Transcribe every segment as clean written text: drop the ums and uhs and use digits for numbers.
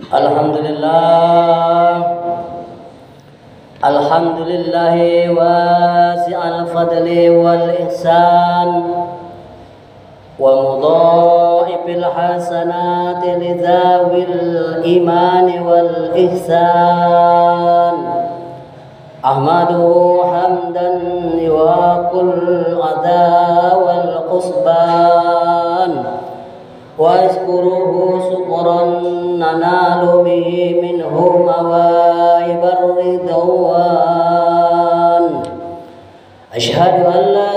Alhamdulillah, alhamdulillahi wasi'al fadli wal ihsan wa mudha'ifil hasanati lidzawil imani wal ihsan. Ahmaduhu hamdan yuwaqul adha wal qusban, wa azkuruhu syukran nanalu bihi minhu mawaibar ridwan. Ashhadu an la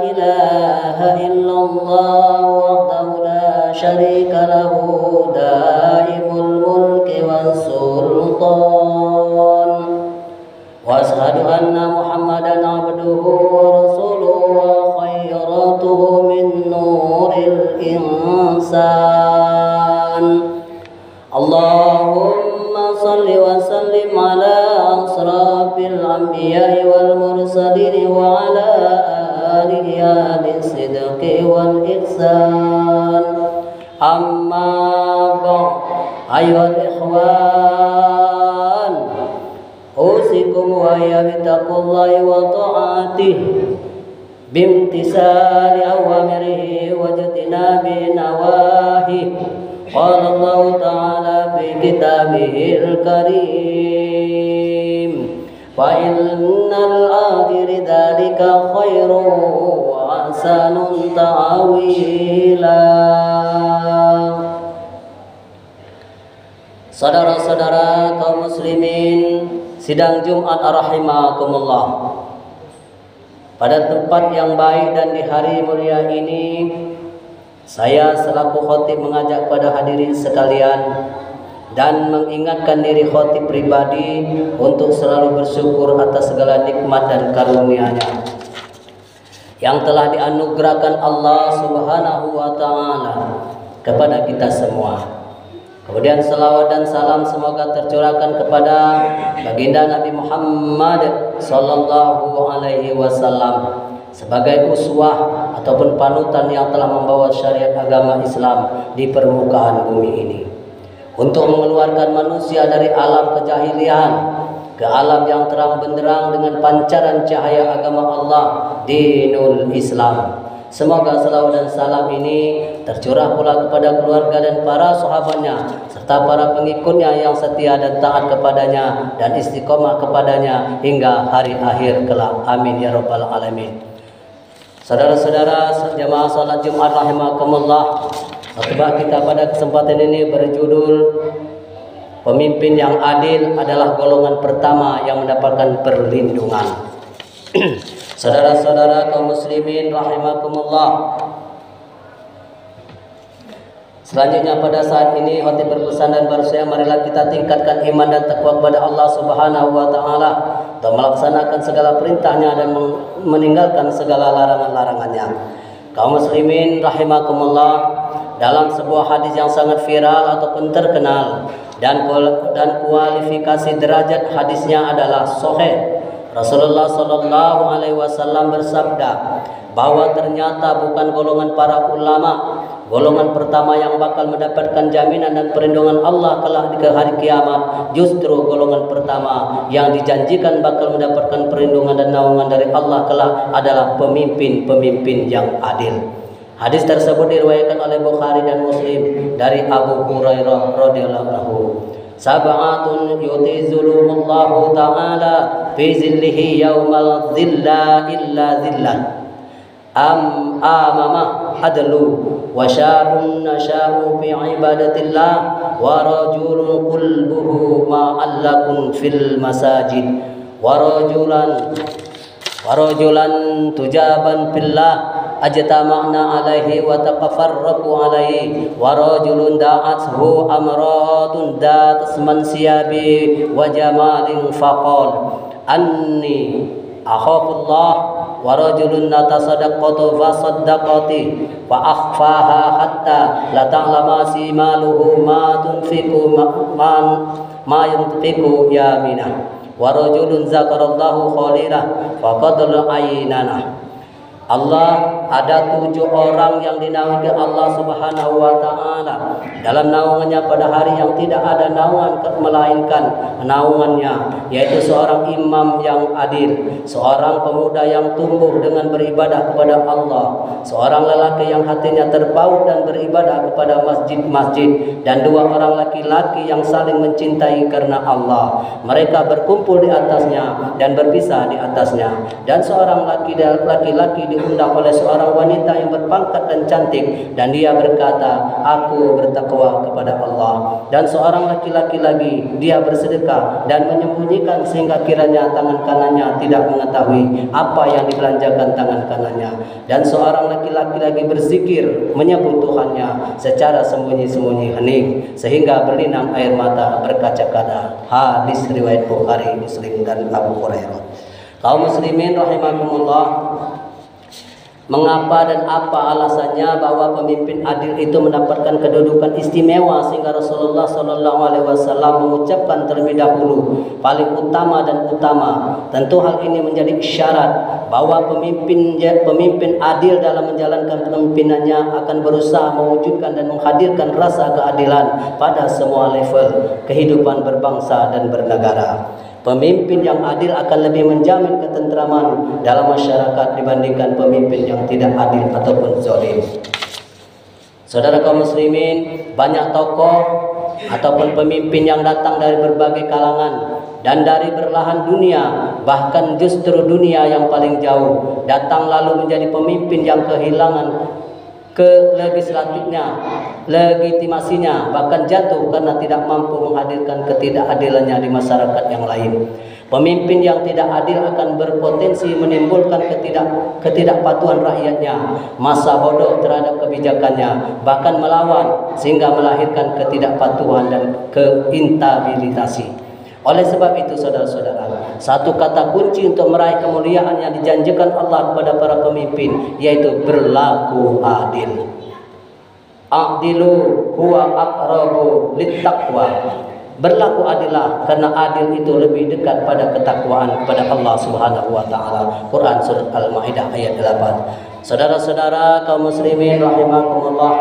ilaha illallah wahdahu la syarika lahu daimul mulki was sultan, wa ashhadu anna muhammadan abduhu wa rasuluhu wa khairatuhu min nuril insan. Allahumma salli wa sallim ala asrafil anbiya'i wal mursalin wa ala alihi ahli sidqi wal ihsan. Amma ba'd, ayyuhal ikhwan, usikum wa ya bittaqullahi wa ta'atihi bimtisali awamirihi wa jtinabi nawahihi. Qala Allah ta'ala fi kitabihil karim, wa innal akhiri dzalika khairun wa ahsanun ta'wila. Saudara-saudara kaum muslimin sidang Jumat rahimakumullah. Pada tempat yang baik dan di hari mulia ini, saya selaku khotib mengajak pada hadirin sekalian dan mengingatkan diri khotib pribadi untuk selalu bersyukur atas segala nikmat dan karunia-Nya yang telah dianugerahkan Allah Subhanahu wa taala kepada kita semua. Kemudian salawat dan salam semoga tercurahkan kepada baginda Nabi Muhammad sallallahu alaihi wasallam sebagai uswah ataupun panutan yang telah membawa syariat agama Islam di permukaan bumi ini untuk mengeluarkan manusia dari alam kejahilian ke alam yang terang benderang dengan pancaran cahaya agama Allah, dinul Islam. Semoga salawat dan salam ini tercurah pula kepada keluarga dan para sahabatnya serta para pengikutnya yang setia dan taat kepadanya dan istiqomah kepadanya hingga hari akhir kelak. Amin ya rabbal alamin. Saudara-saudara jamaah salat Jumat rahimakumullah, khutbah kita pada kesempatan ini berjudul Pemimpin yang adil adalah golongan pertama yang mendapatkan perlindungan. Saudara-saudara kaum muslimin rahimakumullah, selanjutnya pada saat ini khotib berpesan dan berwasiat, marilah kita tingkatkan iman dan takwa kepada Allah Subhanahu wa taala untuk melaksanakan segala perintahnya dan meninggalkan segala larangan-larangannya. Kaum muslimin rahimakumullah, dalam sebuah hadis yang sangat viral ataupun terkenal dan kualifikasi derajat hadisnya adalah sahih, Rasulullah sallallahu alaihi wasallam bersabda bahwa ternyata bukan golongan para ulama golongan pertama yang bakal mendapatkan jaminan dan perlindungan Allah kelak di hari kiamat. Justru golongan pertama yang dijanjikan bakal mendapatkan perlindungan dan naungan dari Allah kelak adalah pemimpin-pemimpin yang adil. Hadis tersebut diriwayatkan oleh Bukhari dan Muslim dari Abu Hurairah radhiyallahu anhu. Sab'atun yutizulumullahu ta'ala fi zillihi yaumal zilla illa zillan. Amama adlu wa syabun nasha'u fi ibadatillah wa rajulun qulbuhu ma'allakun fil masajid wa rajulan tujaban fillah ajtama'na alaihi wa taqafarraqu alaihi wa rajulun da'athu amratun datas mansiyabi wa jamalin faqal anni akhafullah wa rajulun natasaddaqatu fa saddaqati fa akhfaha hatta la ta'lama simaluhu ma tunfiqu ma yunfiqu yaminah wa rajulun zakarallahu khalilah fa qadra aynana Allah ada 7 orang yang dinaungi Allah Subhanahu wa taala dalam naungannya pada hari yang tidak ada naungan melainkan naungannya, yaitu seorang imam yang adil, seorang pemuda yang tumbuh dengan beribadah kepada Allah, seorang lelaki yang hatinya terpaut dan beribadah kepada masjid-masjid, dan 2 orang laki-laki yang saling mencintai karena Allah. Mereka berkumpul di atasnya dan berpisah di atasnya. Dan seorang laki-laki diundang oleh seorang wanita yang berpangkat dan cantik, dan dia berkata, aku bertakwa kepada Allah. Dan seorang laki-laki lagi, dia bersedekah dan menyembunyikan sehingga kiranya tangan kanannya tidak mengetahui apa yang dibelanjakan tangan kanannya. Dan seorang laki-laki lagi berzikir menyebut Tuhannya secara sembunyi-sembunyi hening sehingga berlinang air mata berkaca-kaca. Hadis riwayat Bukhari, Muslim, dan Abu Hurairah. Kaum muslimin rahimakumullah, mengapa dan apa alasannya bahwa pemimpin adil itu mendapatkan kedudukan istimewa sehingga Rasulullah SAW mengucapkan terlebih dahulu paling utama dan utama? Tentu hal ini menjadi isyarat bahwa pemimpin adil dalam menjalankan kepemimpinannya akan berusaha mewujudkan dan menghadirkan rasa keadilan pada semua level kehidupan berbangsa dan bernegara. Pemimpin yang adil akan lebih menjamin ketentraman dalam masyarakat dibandingkan pemimpin yang tidak adil ataupun zalim. Saudara kaum muslimin, banyak tokoh ataupun pemimpin yang datang dari berbagai kalangan dan dari belahan dunia, bahkan justru dunia yang paling jauh, datang lalu menjadi pemimpin yang kehilangan ke legitimasinya, bahkan jatuh karena tidak mampu menghadirkan ketidakadilannya di masyarakat yang lain. Pemimpin yang tidak adil akan berpotensi menimbulkan ketidakpatuhan rakyatnya, masa bodoh terhadap kebijakannya, bahkan melawan sehingga melahirkan ketidakpatuhan dan keinstabilitasi. Oleh sebab itu saudara-saudara, satu kata kunci untuk meraih kemuliaan yang dijanjikan Allah kepada para pemimpin, yaitu berlaku adil. Adilu huwa aqrabu littaqwa. Berlaku adillah, karena adil itu lebih dekat pada ketakwaan kepada Allah Subhanahu wa taala. Quran surat Al-Maidah ayat 8. Saudara-saudara kaum muslimin rahimakumullah,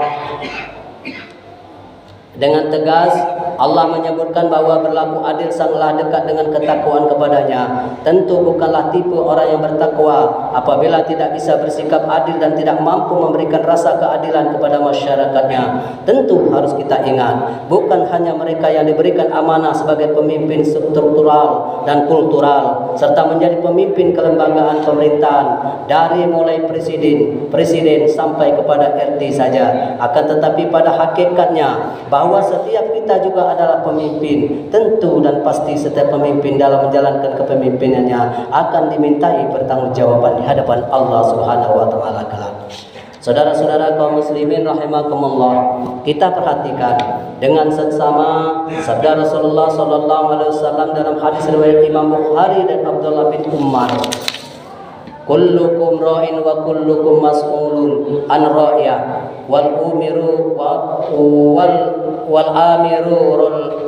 dengan tegas Allah menyebutkan bahwa berlaku adil sangatlah dekat dengan ketakwaan kepadanya. Tentu bukanlah tipe orang yang bertakwa apabila tidak bisa bersikap adil dan tidak mampu memberikan rasa keadilan kepada masyarakatnya. Tentu harus kita ingat, bukan hanya mereka yang diberikan amanah sebagai pemimpin struktural dan kultural serta menjadi pemimpin kelembagaan pemerintahan, dari mulai presiden sampai kepada RT saja. Akan tetapi pada hakikatnya bahwa setiap kita juga adalah pemimpin. Tentu dan pasti setiap pemimpin dalam menjalankan kepemimpinannya akan dimintai pertanggungjawaban di hadapan Allah Subhanahu wa taala kelak. Saudara-saudara kaum muslimin rahimakumullah, kita perhatikan dengan seksama sabda Rasulullah SAW dalam hadis riwayat Imam Bukhari dan Abdullah bin Umar. Kullukum ra'in wa kullukum mas'ulun an ra'iyah wal amiru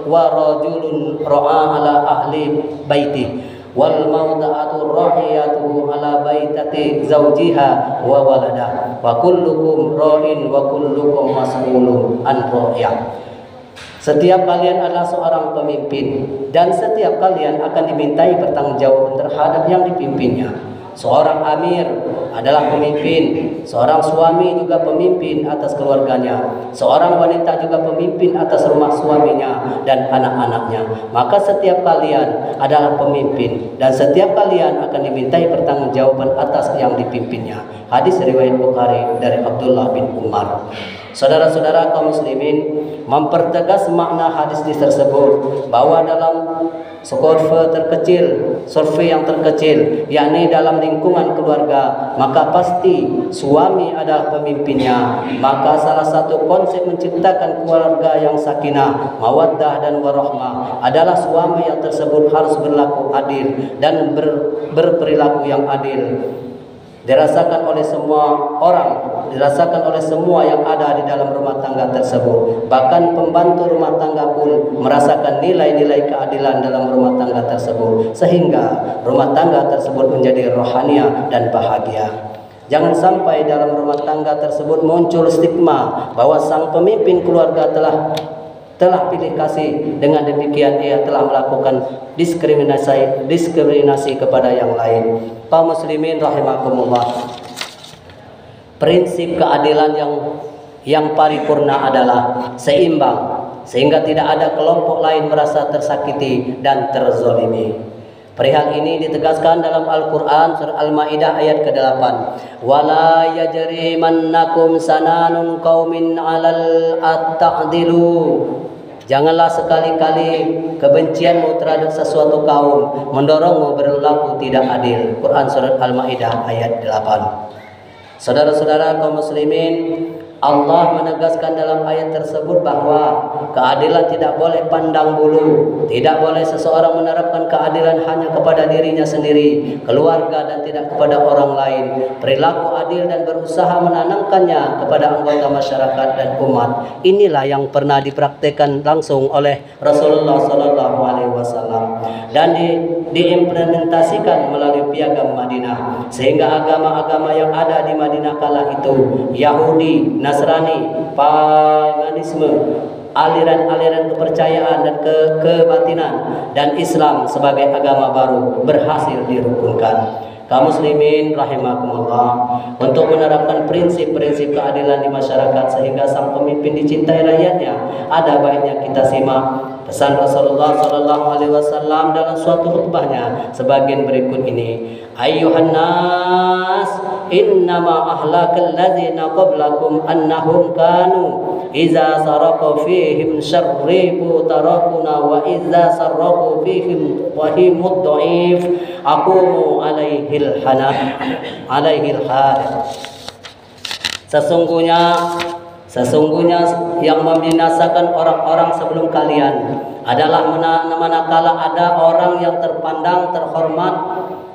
wa rajulun ra'a ala ahli baiti wal mawda'atu ra'iyatu ala baitati zawjiha wa waladah wa kullukum ra'in wa kullukum mas'ulun an ra'iyah. Setiap kalian adalah seorang pemimpin dan setiap kalian akan dimintai pertanggungjawaban terhadap yang dipimpinnya. Seorang amir adalah pemimpin, seorang suami juga pemimpin atas keluarganya, seorang wanita juga pemimpin atas rumah suaminya dan anak-anaknya. Maka setiap kalian adalah pemimpin dan setiap kalian akan dimintai pertanggungjawaban atas yang dipimpinnya. Hadis riwayat Bukhari dari Abdullah bin Umar. Saudara-saudara kaum muslimin, mempertegas makna hadis tersebut bahwa dalam survei yang terkecil, yakni dalam lingkungan keluarga, maka pasti suami adalah pemimpinnya. Maka salah satu konsep menciptakan keluarga yang sakinah, mawaddah dan warahmah adalah suami yang tersebut harus berlaku adil dan berperilaku yang adil. Dirasakan oleh semua orang, dirasakan oleh semua yang ada di dalam rumah tangga tersebut. Bahkan pembantu rumah tangga pun merasakan nilai-nilai keadilan dalam rumah tangga tersebut, sehingga rumah tangga tersebut menjadi rohania dan bahagia. Jangan sampai dalam rumah tangga tersebut muncul stigma bahwa sang pemimpin keluarga telah pilih kasih, dengan demikian ia telah melakukan diskriminasi kepada yang lain. Kaum muslimin rahimakumullah. Prinsip keadilan yang paripurna adalah seimbang, sehingga tidak ada kelompok lain merasa tersakiti dan terzolimi. Perihal ini ditegaskan dalam Al-Quran surah Al-Ma'idah ayat ke-8. Wala yajrimannakum sananun qaumin 'alal at-ta'dilu. Janganlah sekali-kali kebencianmu terhadap sesuatu kaum mendorongmu berlaku tidak adil. Quran surat Al-Ma'idah ayat 8. Saudara-saudara kaum muslimin, Allah menegaskan dalam ayat tersebut bahwa keadilan tidak boleh pandang bulu. Tidak boleh seseorang menerapkan keadilan hanya kepada dirinya sendiri, keluarga, dan tidak kepada orang lain. Perilaku adil dan berusaha menanamkannya kepada anggota masyarakat dan umat. Inilah yang pernah dipraktikkan langsung oleh Rasulullah SAW dan diimplementasikan melalui Piagam Madinah, sehingga agama-agama yang ada di Madinah kala itu, Yahudi, Nasrani, paganisme, aliran-aliran kepercayaan dan kebatinan, dan Islam sebagai agama baru berhasil dirukunkan. Kaum muslimin rahimakumullah, untuk menerapkan prinsip-prinsip keadilan di masyarakat sehingga sang pemimpin dicintai rakyatnya, ada baiknya kita simak pesan Rasulullah SAW dalam suatu khutbahnya sebagian berikut ini. Ayyuhan nas, innama ahlakal ladzina qablakum annahum kanu iza saraqu fihim syarribu tarakuna wa iza saraqu fihim wahimud dhaif aqumu alaihil hanah alaihil had. Sesungguhnya yang membinasakan orang-orang sebelum kalian adalah manakala ada orang yang terpandang terhormat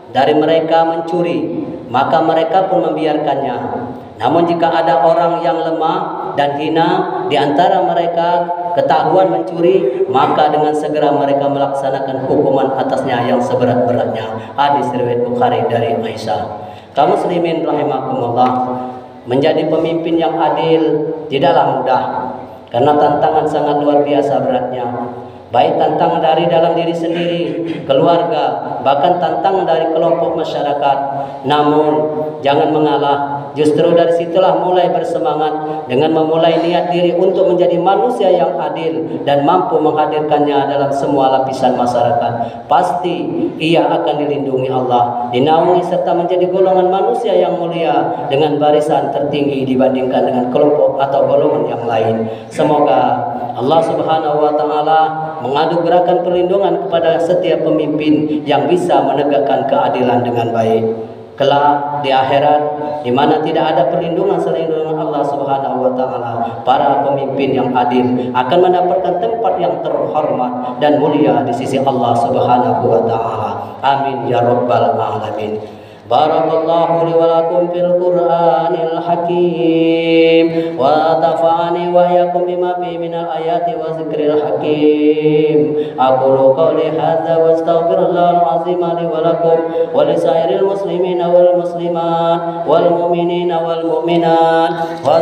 dari mereka mencuri, maka mereka pun membiarkannya. Namun jika ada orang yang lemah dan hina di antara mereka ketahuan mencuri, maka dengan segera mereka melaksanakan hukuman atasnya yang seberat-beratnya. Hadis riwayat Bukhari dari Aisyah. Kaum muslimin rahimakumullah, menjadi pemimpin yang adil tidaklah mudah, karena tantangan sangat luar biasa beratnya. Baik tantangan dari dalam diri sendiri, keluarga, bahkan tantangan dari kelompok masyarakat. Namun jangan mengalah, justru dari situlah mulai bersemangat dengan memulai niat diri untuk menjadi manusia yang adil dan mampu menghadirkannya dalam semua lapisan masyarakat. Pasti ia akan dilindungi Allah, dinaungi, serta menjadi golongan manusia yang mulia dengan barisan tertinggi dibandingkan dengan kelompok atau golongan yang lain. Semoga Allah Subhanahu wa Ta'ala menganugerahkan perlindungan kepada setiap pemimpin yang bisa menegakkan keadilan dengan baik. Kelak di akhirat, di mana tidak ada perlindungan selain dengan Allah Subhanahu wa Ta'ala, para pemimpin yang adil akan mendapatkan tempat yang terhormat dan mulia di sisi Allah Subhanahu wa Ta'ala. Amin ya rabbal alamin. Barakallahu li wa lakum fil Qur'anil Hakim wa tafa'ani wa yakum bima fi minal ayati wa zikril hakim. Aqulu qawli hadza wa astaghfirullahal azim li wa lakum wa li sairil muslimina wal muslimat wal mu'minina wal mu'minat wa